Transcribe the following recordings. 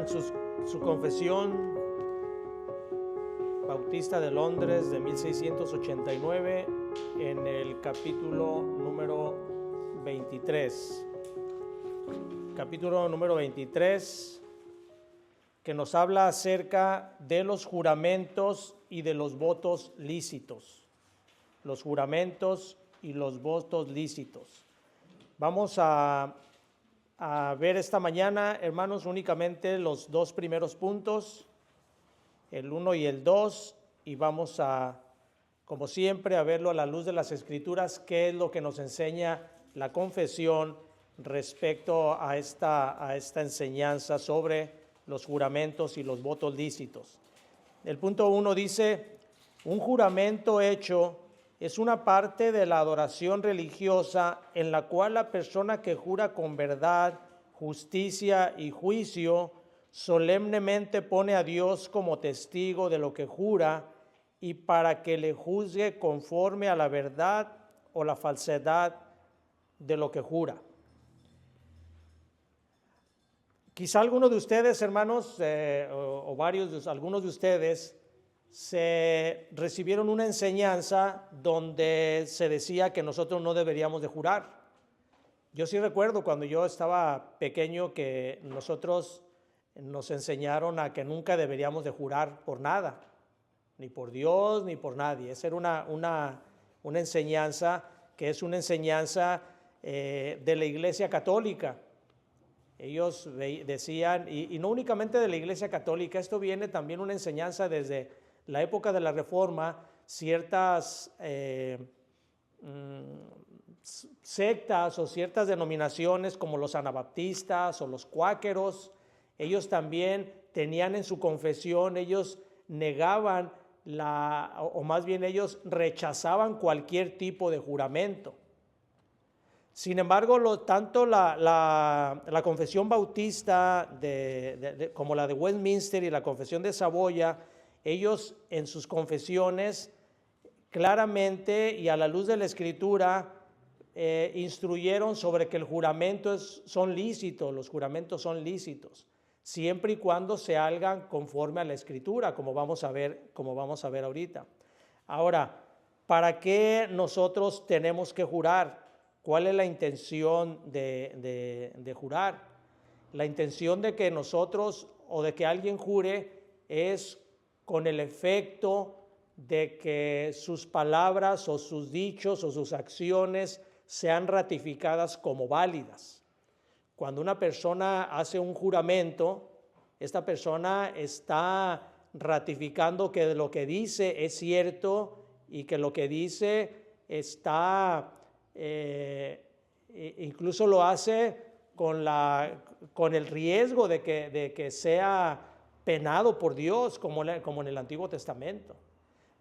abran su confesión bautista de Londres de 1689 en el capítulo número 23. Capítulo número 23, que nos habla acerca de los juramentos y de los votos lícitos. Los juramentos y los votos lícitos. Vamos a ver esta mañana, hermanos, únicamente los dos primeros puntos, el 1 y el 2, y vamos a, como siempre, a verlo a la luz de las Escrituras, qué es lo que nos enseña la confesión respecto a esta enseñanza sobre los juramentos y los votos lícitos. El punto 1 dice: un juramento hecho es una parte de la adoración religiosa en la cual la persona que jura con verdad, justicia y juicio solemnemente pone a Dios como testigo de lo que jura y para que le juzgue conforme a la verdad o la falsedad de lo que jura. Quizá algunos de ustedes, hermanos, algunos de ustedes se recibieron una enseñanza donde se decía que nosotros no deberíamos de jurar. Yo sí recuerdo cuando yo estaba pequeño que nosotros nos enseñaron a que nunca deberíamos de jurar por nada, ni por Dios ni por nadie. Esa era una enseñanza que es una enseñanza de la Iglesia Católica. Ellos decían, y no únicamente de la Iglesia Católica, esto viene también una enseñanza desde la época de la Reforma. Ciertas sectas o ciertas denominaciones como los anabaptistas o los cuáqueros, ellos también tenían en su confesión, ellos negaban o más bien ellos rechazaban cualquier tipo de juramento. Sin embargo, tanto la confesión bautista como la de Westminster y la confesión de Saboya, ellos en sus confesiones claramente y a la luz de la Escritura instruyeron sobre que el juramento son lícitos, los juramentos son lícitos, siempre y cuando se hagan conforme a la Escritura, como vamos a ver ahorita. Ahora, ¿para qué nosotros tenemos que jurar? ¿Cuál es la intención de jurar? La intención de que nosotros o de que alguien jure es con el efecto de que sus palabras o sus dichos o sus acciones sean ratificadas como válidas. Cuando una persona hace un juramento, esta persona está ratificando que lo que dice es cierto y que lo que dice está... incluso lo hace con el riesgo de que sea penado por Dios, como en el Antiguo Testamento.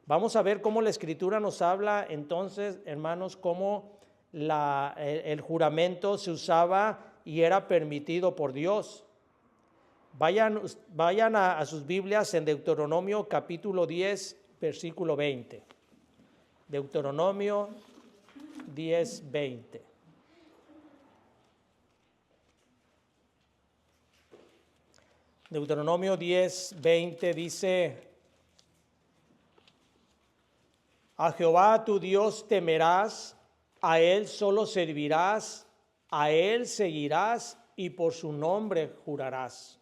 Vamos a ver cómo la Escritura nos habla entonces, hermanos, cómo el juramento se usaba y era permitido por Dios. Vayan a sus Biblias en Deuteronomio capítulo 10, versículo 20. Deuteronomio 10:20. Deuteronomio 10:20 dice: a Jehová tu Dios temerás, a Él solo servirás, a Él seguirás y por su nombre jurarás.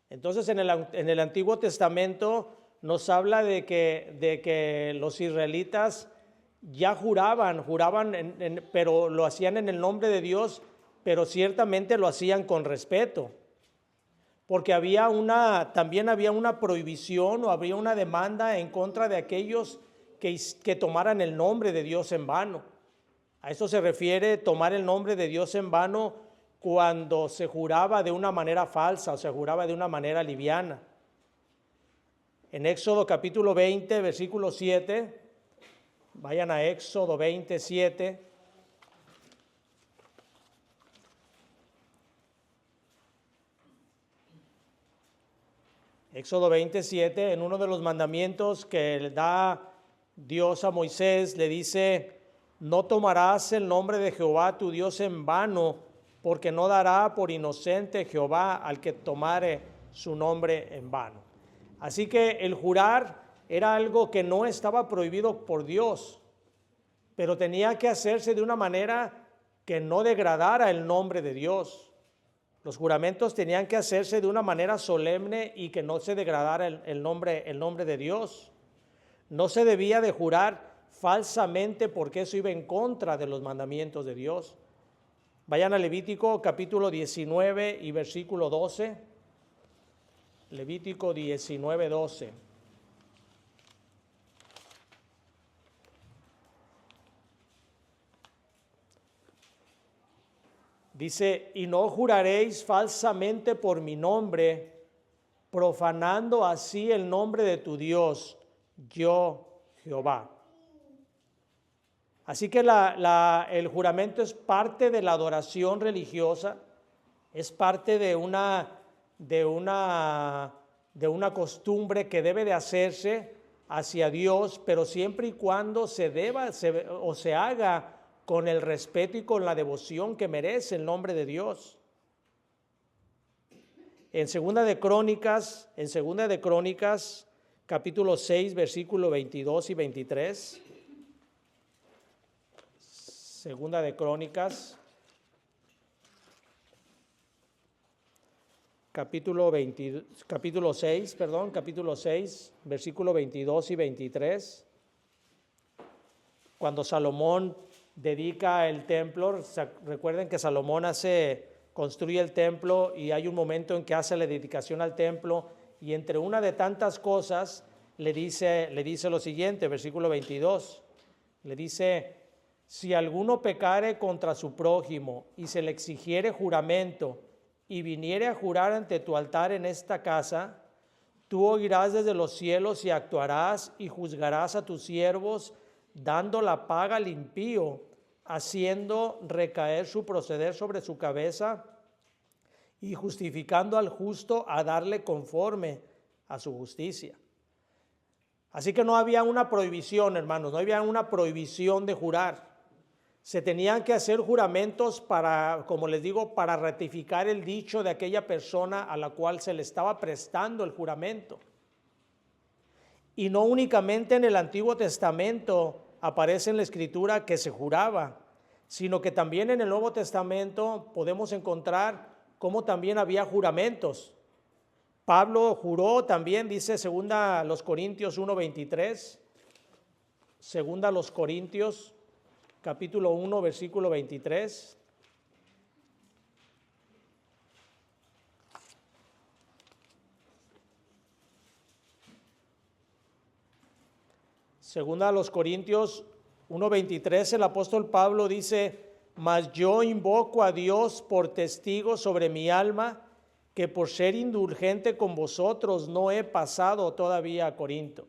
Entonces en el Antiguo Testamento nos habla de que los israelitas ya juraban, pero lo hacían en el nombre de Dios, pero ciertamente lo hacían con respeto, porque también había una prohibición o había una demanda en contra de aquellos que tomaran el nombre de Dios en vano. A eso se refiere tomar el nombre de Dios en vano cuando se juraba de una manera falsa o se juraba de una manera liviana. En Éxodo capítulo 20, versículo 7, vayan a Éxodo 27. Éxodo 27, en uno de los mandamientos que le da Dios a Moisés, le dice: no tomarás el nombre de Jehová tu Dios en vano, porque no dará por inocente Jehová al que tomare su nombre en vano. Así que el jurar era algo que no estaba prohibido por Dios, pero tenía que hacerse de una manera que no degradara el nombre de Dios. Los juramentos tenían que hacerse de una manera solemne y que no se degradara el nombre de Dios. No se debía de jurar falsamente porque eso iba en contra de los mandamientos de Dios. Vayan a Levítico capítulo 19 y versículo 12. Levítico 19, 12. Dice, y no juraréis falsamente por mi nombre, profanando así el nombre de tu Dios, yo Jehová. Así que el juramento es parte de la adoración religiosa, es parte de una costumbre que debe de hacerse hacia Dios, pero siempre y cuando se haga con el respeto y con la devoción que merece el nombre de Dios. En Segunda de Crónicas, capítulo 6, versículo 22 y 23. Segunda de Crónicas, capítulo 6, versículo 22 y 23. Cuando Salomón dedica el templo, recuerden que Salomón construye el templo y hay un momento en que hace la dedicación al templo y entre una de tantas cosas le dice lo siguiente, versículo 22, le dice, si alguno pecare contra su prójimo y se le exigiere juramento y viniere a jurar ante tu altar en esta casa, tú oirás desde los cielos y actuarás y juzgarás a tus siervos, dando la paga al impío, haciendo recaer su proceder sobre su cabeza y justificando al justo a darle conforme a su justicia. Así que no había una prohibición, hermanos, no había una prohibición de jurar. Se tenían que hacer juramentos para, como les digo, para ratificar el dicho de aquella persona a la cual se le estaba prestando el juramento. Y no únicamente en el Antiguo Testamento aparece en la Escritura que se juraba, sino que también en el Nuevo Testamento podemos encontrar cómo también había juramentos. Pablo juró también, dice segunda los Corintios 1:23, segunda los Corintios capítulo 1, versículo 23. Segunda a los Corintios 1:23, el apóstol Pablo dice, mas yo invoco a Dios por testigo sobre mi alma, que por ser indulgente con vosotros no he pasado todavía a Corinto.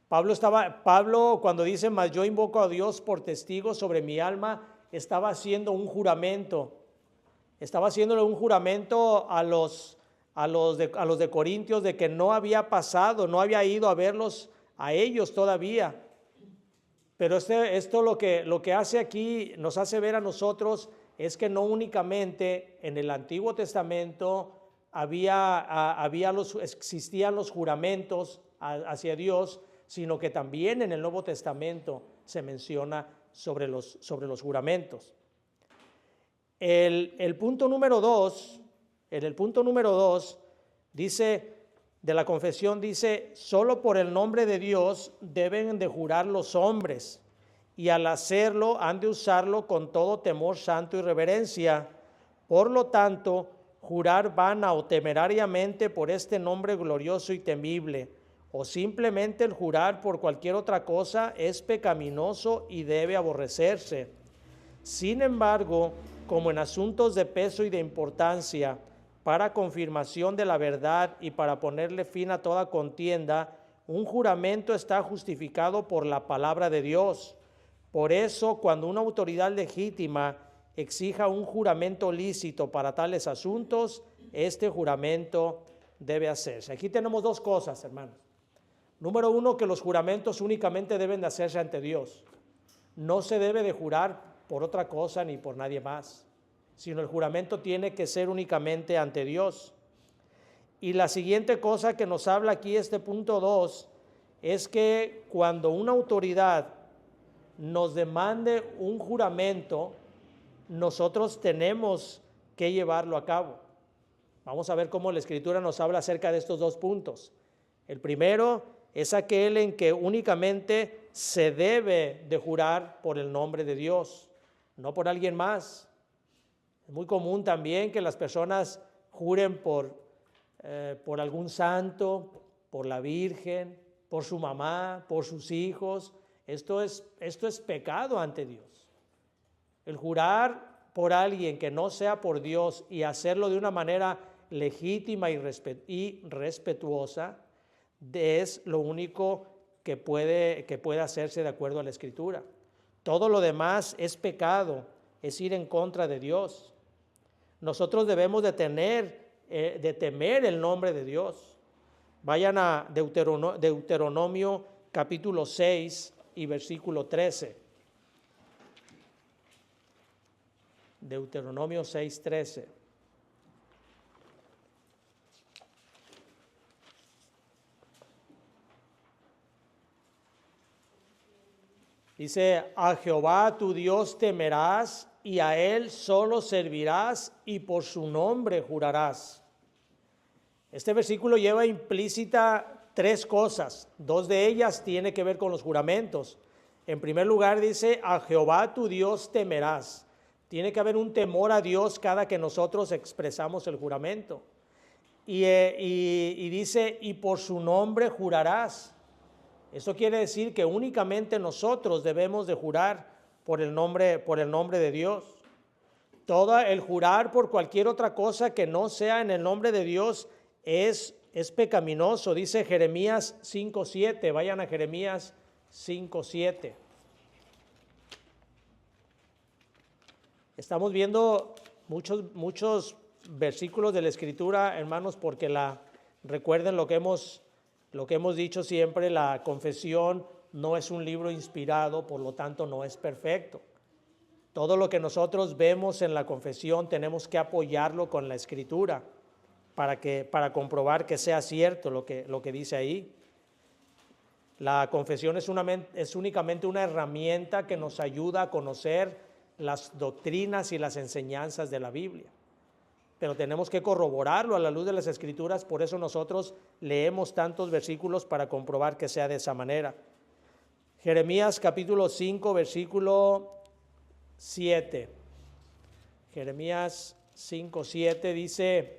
Pablo cuando dice, mas yo invoco a Dios por testigo sobre mi alma, estaba haciendo un juramento. Estaba haciéndole un juramento a los de Corintios de que no había pasado, no había ido a verlos a ellos todavía. Pero esto lo que hace aquí, nos hace ver a nosotros, es que no únicamente en el Antiguo Testamento existían los juramentos hacia Dios, sino que también en el Nuevo Testamento se menciona sobre los juramentos. En el punto número 2 dice, de la confesión dice, solo por el nombre de Dios deben de jurar los hombres, y al hacerlo han de usarlo con todo temor santo y reverencia. Por lo tanto, jurar vana o temerariamente por este nombre glorioso y temible, o simplemente el jurar por cualquier otra cosa es pecaminoso y debe aborrecerse. Sin embargo, como en asuntos de peso y de importancia, para confirmación de la verdad y para ponerle fin a toda contienda, un juramento está justificado por la palabra de Dios. Por eso, cuando una autoridad legítima exija un juramento lícito para tales asuntos, este juramento debe hacerse. Aquí tenemos dos cosas, hermanos. Número uno, que los juramentos únicamente deben de hacerse ante Dios. No se debe de jurar por otra cosa ni por nadie más, sino el juramento tiene que ser únicamente ante Dios. Y la siguiente cosa que nos habla aquí este punto 2 es que cuando una autoridad nos demande un juramento, nosotros tenemos que llevarlo a cabo. Vamos a ver cómo la Escritura nos habla acerca de estos dos puntos. El primero es aquel en que únicamente se debe de jurar por el nombre de Dios, no por alguien más. Es muy común también que las personas juren por algún santo, por la Virgen, por su mamá, por sus hijos. Esto es pecado ante Dios. El jurar por alguien que no sea por Dios y hacerlo de una manera legítima y respetuosa es lo único que puede hacerse de acuerdo a la Escritura. Todo lo demás es pecado, es ir en contra de Dios. Nosotros debemos de temer el nombre de Dios. Vayan a Deuteronomio capítulo 6 y versículo 13. Deuteronomio 6:13. Dice, a Jehová tu Dios temerás y a Él solo servirás y por su nombre jurarás. Este versículo lleva implícita tres cosas. Dos de ellas tienen que ver con los juramentos. En primer lugar dice, a Jehová tu Dios temerás. Tiene que haber un temor a Dios cada que nosotros expresamos el juramento. Y dice, y por su nombre jurarás. Eso quiere decir que únicamente nosotros debemos de jurar por el nombre de Dios. Todo el jurar por cualquier otra cosa que no sea en el nombre de Dios es pecaminoso. Dice Jeremías 5:7. Vayan a Jeremías 5:7. Estamos viendo muchos versículos de la Escritura, hermanos, porque recuerden lo que hemos dicho siempre, la confesión no es un libro inspirado, por lo tanto no es perfecto. Todo lo que nosotros vemos en la confesión tenemos que apoyarlo con la Escritura para comprobar que sea cierto lo que dice ahí. La confesión es únicamente una herramienta que nos ayuda a conocer las doctrinas y las enseñanzas de la Biblia. Pero tenemos que corroborarlo a la luz de las Escrituras, por eso nosotros leemos tantos versículos para comprobar que sea de esa manera. Jeremías capítulo 5, versículo 7. Jeremías 5:7 dice,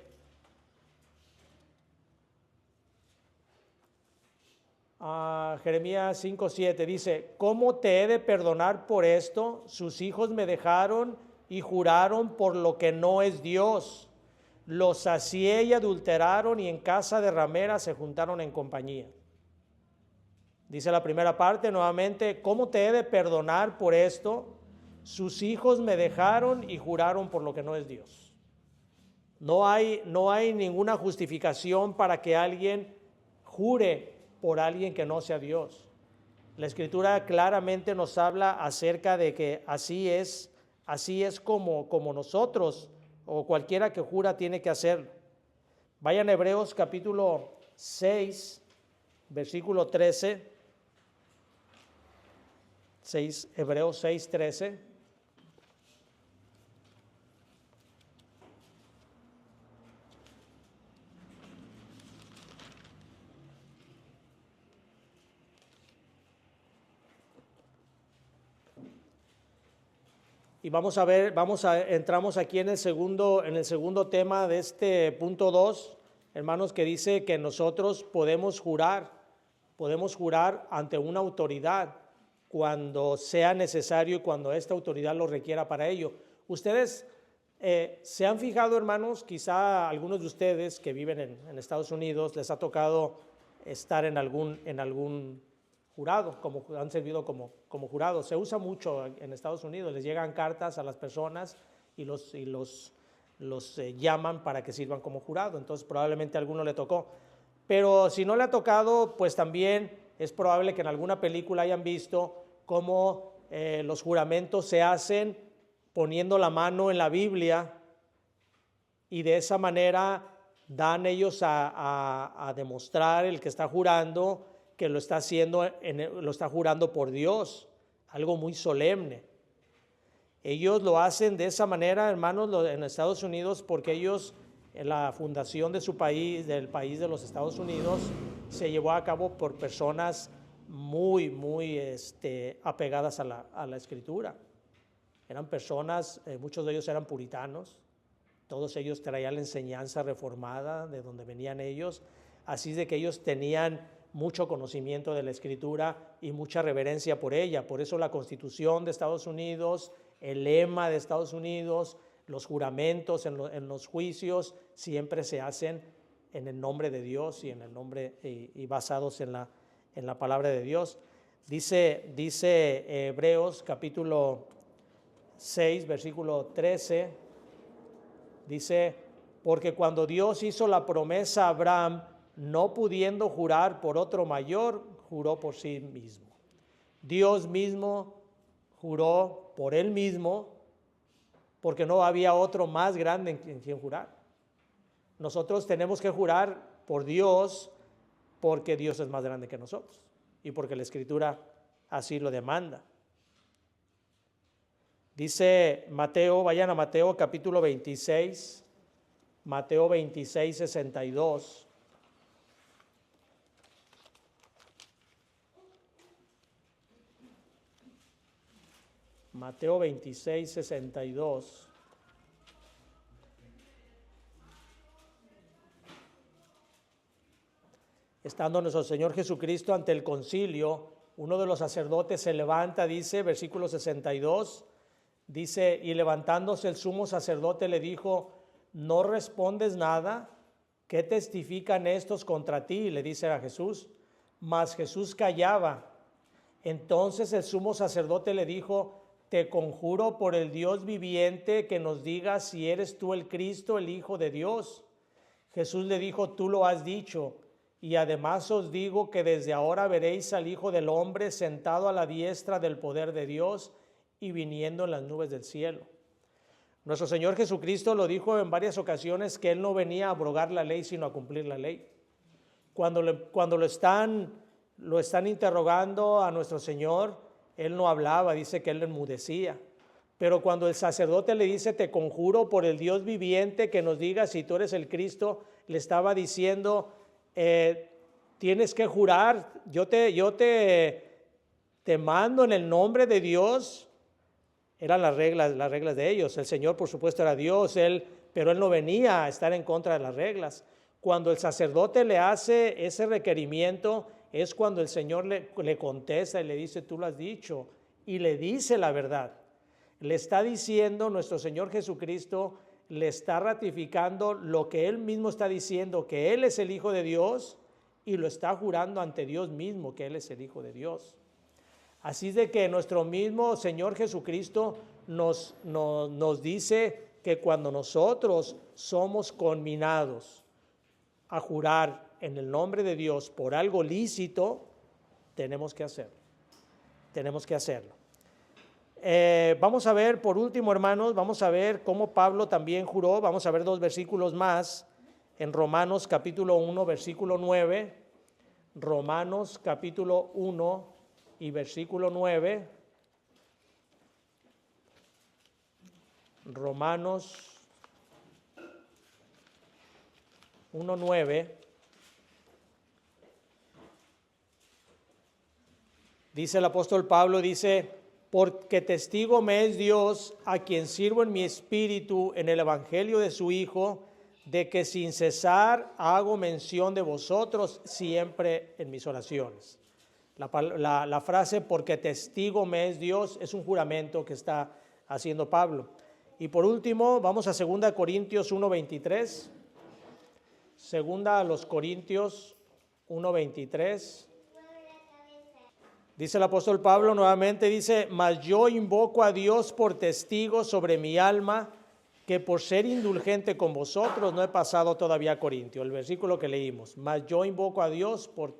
Jeremías 5:7 dice, ¿cómo te he de perdonar por esto? Sus hijos me dejaron y juraron por lo que no es Dios. Los sacié y adulteraron y en casa de rameras se juntaron en compañía. Dice la primera parte nuevamente, ¿cómo te he de perdonar por esto? Sus hijos me dejaron y juraron por lo que no es Dios. No hay ninguna justificación para que alguien jure por alguien que no sea Dios. La Escritura claramente nos habla acerca de que así es como nosotros o cualquiera que jura tiene que hacerlo. Vayan a Hebreos capítulo 6, versículo 13. Hebreos 6:13. Y entramos aquí en el segundo tema de este punto 2, hermanos, que dice que nosotros podemos jurar ante una autoridad cuando sea necesario y cuando esta autoridad lo requiera para ello. Ustedes se han fijado, hermanos, quizá algunos de ustedes que viven en Estados Unidos les ha tocado estar en algún jurado, han servido como jurados. Se usa mucho en Estados Unidos, les llegan cartas a las personas y los llaman para que sirvan como jurado. Entonces probablemente a alguno le tocó. Pero si no le ha tocado, pues también es probable que en alguna película hayan visto cómo los juramentos se hacen poniendo la mano en la Biblia y de esa manera dan ellos a demostrar el que está jurando que lo está haciendo, lo está jurando por Dios, algo muy solemne. Ellos lo hacen de esa manera, hermanos, en Estados Unidos, porque ellos, en la fundación de su país, del país de los Estados Unidos, se llevó a cabo por personas muy, muy apegadas a la Escritura. Eran personas, muchos de ellos eran puritanos, todos ellos traían la enseñanza reformada de donde venían ellos, así de que ellos tenían mucho conocimiento de la Escritura y mucha reverencia por ella. Por eso la Constitución de Estados Unidos, el lema de Estados Unidos, los juramentos en los juicios siempre se hacen en el nombre de Dios y en el nombre y basados en la palabra de Dios. Dice Hebreos capítulo 6, versículo 13, dice: porque cuando Dios hizo la promesa a Abraham, no pudiendo jurar por otro mayor, juró por sí mismo. Dios mismo juró por él mismo, porque no había otro más grande en quien jurar. Nosotros tenemos que jurar por Dios, porque Dios es más grande que nosotros y porque la Escritura así lo demanda. Dice Mateo, vayan a Mateo capítulo 26, Mateo 26, 62. Mateo 26, 62. Estando nuestro Señor Jesucristo ante el concilio, uno de los sacerdotes se levanta, dice, versículo 62, dice: y levantándose el sumo sacerdote le dijo: ¿no respondes nada? ¿Qué testifican estos contra ti? Le dice a Jesús. Mas Jesús callaba. Entonces el sumo sacerdote le dijo: te conjuro por el Dios viviente que nos digas si eres tú el Cristo, el Hijo de Dios. Jesús le dijo: tú lo has dicho, y además os digo que desde ahora veréis al Hijo del Hombre sentado a la diestra del poder de Dios y viniendo en las nubes del cielo. Nuestro Señor Jesucristo lo dijo en varias ocasiones, que Él no venía a abrogar la ley, sino a cumplir la ley. Cuando lo están interrogando a nuestro Señor, Él no hablaba, dice que Él enmudecía. Pero cuando el sacerdote le dice: te conjuro por el Dios viviente que nos diga si tú eres el Cristo, le estaba diciendo: tienes que jurar, yo te mando en el nombre de Dios. Eran las reglas de ellos. El Señor, por supuesto, era Dios, pero Él no venía a estar en contra de las reglas. Cuando el sacerdote le hace ese requerimiento, es cuando el Señor le contesta y le dice: tú lo has dicho, y le dice la verdad. Le está diciendo, nuestro Señor Jesucristo le está ratificando lo que Él mismo está diciendo, que Él es el Hijo de Dios, y lo está jurando ante Dios mismo que Él es el Hijo de Dios. Así de que nuestro mismo Señor Jesucristo nos dice que cuando nosotros somos conminados a jurar en el nombre de Dios por algo lícito, tenemos que hacerlo. Tenemos que hacerlo. Vamos a ver, por último, hermanos, vamos a ver cómo Pablo también juró. Vamos a ver 2 versículos más en Romanos capítulo 1, versículo 9. Romanos capítulo 1 y versículo 9. Romanos 1:9. Dice el apóstol Pablo, dice: porque testigo me es Dios, a quien sirvo en mi espíritu en el evangelio de su Hijo, de que sin cesar hago mención de vosotros siempre en mis oraciones. La frase porque testigo me es Dios es un juramento que está haciendo Pablo. Y por último, vamos a 2 Corintios 1:23. 2 Corintios 1:23. Dice el apóstol Pablo nuevamente, dice: mas yo invoco a Dios por testigo sobre mi alma, que por ser indulgente con vosotros no he pasado todavía a Corintio. El versículo que leímos: mas yo invoco a Dios por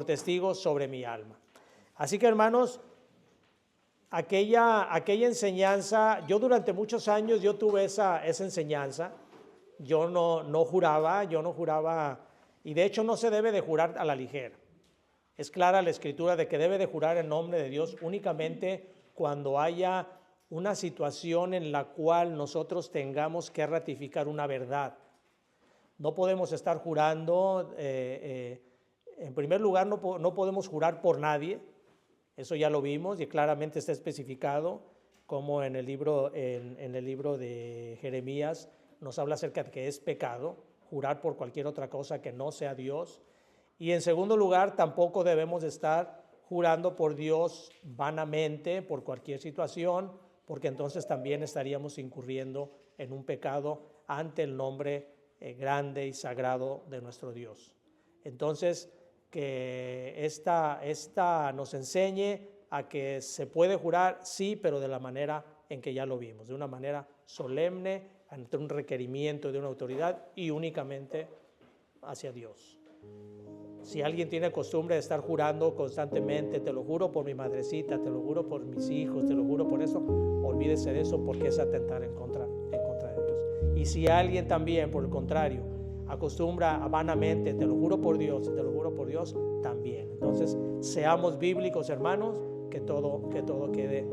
testigo sobre mi alma. Así que, hermanos, aquella enseñanza, yo durante muchos años yo tuve esa enseñanza. Yo no juraba, y de hecho no se debe de jurar a la ligera. Es clara la Escritura de que debe de jurar en nombre de Dios únicamente cuando haya una situación en la cual nosotros tengamos que ratificar una verdad. No podemos estar jurando, en primer lugar no podemos jurar por nadie, eso ya lo vimos y claramente está especificado, como en el libro de Jeremías nos habla acerca de que es pecado jurar por cualquier otra cosa que no sea Dios. Y en segundo lugar, tampoco debemos estar jurando por Dios vanamente, por cualquier situación, porque entonces también estaríamos incurriendo en un pecado ante el nombre grande y sagrado de nuestro Dios. Entonces, que esta nos enseñe a que se puede jurar, sí, pero de la manera en que ya lo vimos, de una manera solemne, ante un requerimiento de una autoridad y únicamente hacia Dios. Si alguien tiene costumbre de estar jurando constantemente, te lo juro por mi madrecita, te lo juro por mis hijos, te lo juro por eso, olvídese de eso porque es atentar en contra de Dios. Y si alguien también, por el contrario, acostumbra a vanamente, te lo juro por Dios, te lo juro por Dios, también. Entonces, seamos bíblicos, hermanos, que todo quede